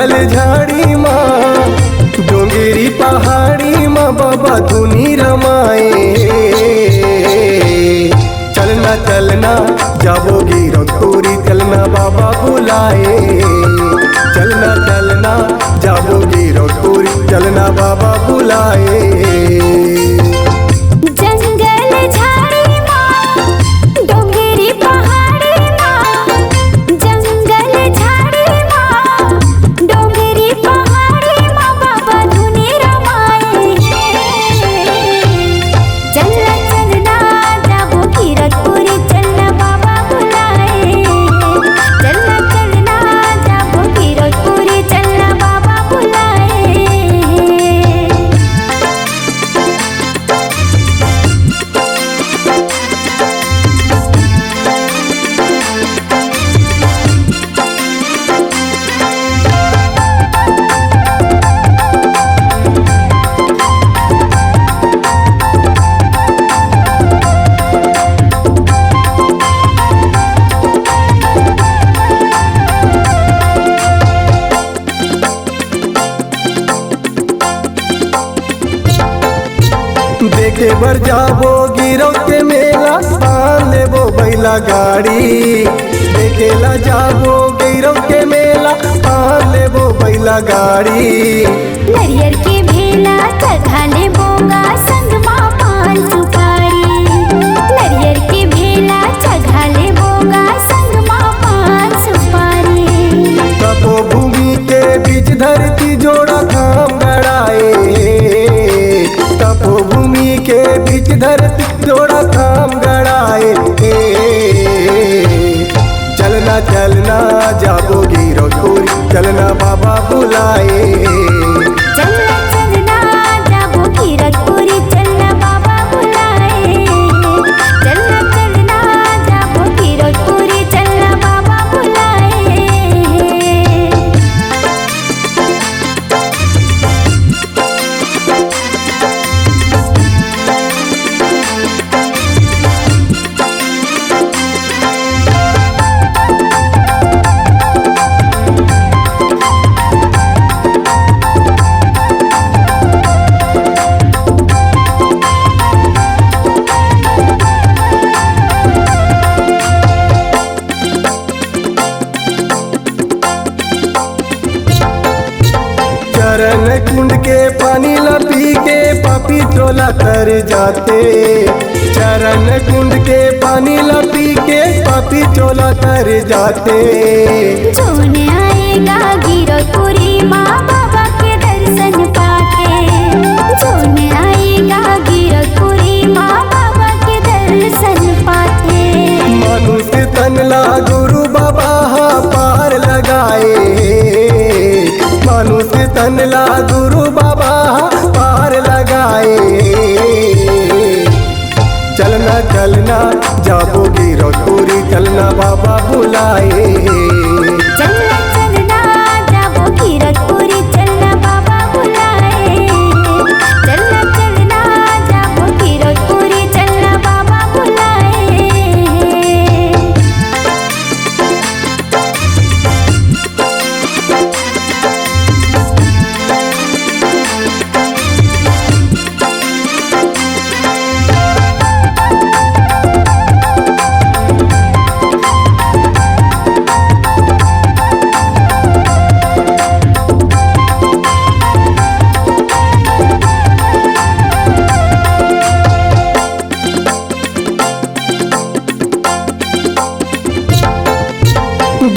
जंगल झाड़ी माँ डोंगेरी पहाड़ी माँ बाबा धुनी रमाए। चलना चलना जाबोगी रतोरी चलना बाबा बुलाए। चलना चलना जाबोगी रतोरी चलना बाबा बुलाए। देखे बर जाबो गिरो के मेला पान लेबो बैला गाड़ी। देखेला जाबो गिरो के मेला पान लेबो बैला गाड़ी। नरियर के भेला चढ़ा लेबोगा संग माँ पान सुपारी। नरियर के भेला चढ़ा लेबोगा संग माँ पान सुपारी। तपोभूमि के बीच धरती जोड़ा खाम गड़ाए। तपोभूमि के बीच धरती जोड़ा खाम गड़ाए। चलना चलना जाबोगी रतोरी चलना बाबा बुलाए। चलना चलना जाबोगी रतोरी चलना बाबा बुलाए। चलना चलना जाबोगी रतोरी चलना बाबा बुलाए। चरण कुंड के पानी लपी के पापी टोला तर जाते। चरण कुंड के पानी लपी के पापी टोला तर जाते। जोन आएगा गिरतुरी माँ बाबा के दर्शन पाके। जोन आएगा गिरतुरी माँ बाबा के दर्शन पाके। मनुष्य तनला गुरु बाबा पार लगाए। मनुष्य तनला गुरु बाबा पार लगाए। चलना चलना जाबोगी रतोरी चलना बाबा बुलाए। चलना चलना जाबोगी रतोरी चलना बाबा बुलाए। चलना चलना जाबोगी रतोरी चलना बाबा बुलाए।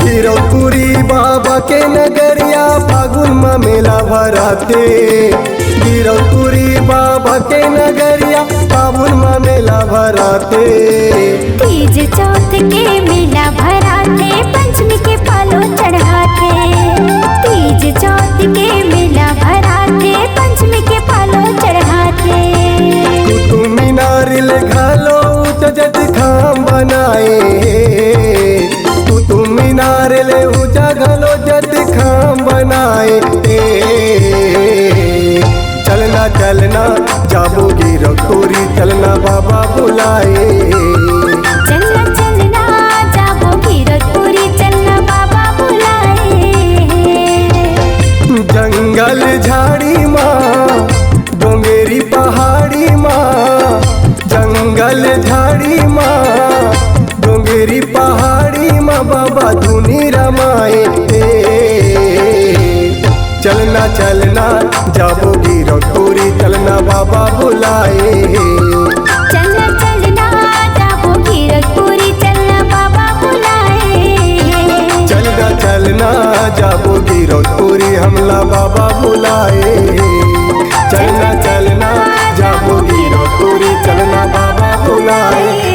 गिरौपुरी बाबा के नगरिया फागुन में मेला भराते। गिरौपुरी बाबा के नगरिया फागुन में मेला भराते। तीज चौथ के मेला भराते पंचमी के पालो चढ़ाते। तीज चौथ के मेला भराते पंचमी के पालो चढ़ाते। कुतुब मीनार ले घालो जज खाम बनाए। कुतुब मीनार ले ऊंचा घलो जज खाम बनाए। चलना चलना जाबोगी रतोरी चलना बाबा बुलाए। चलना चलना जाबोगी रतोरी चलना बाबा बुलाए। पहाड़ी माँ बाबा धुनी रमाए। चलना चलना जाबो गिरौतपुरी चलना बाबा बुलाए। चलना चलना जाबो गिरौतपुरी चलना बाबा बुलाए। चलना चलना जाबो गिरौतपुरी हमला बाबा बुलाए। चलना चलना जाबो गिरौतपुरी चलना बाबा बुलाए।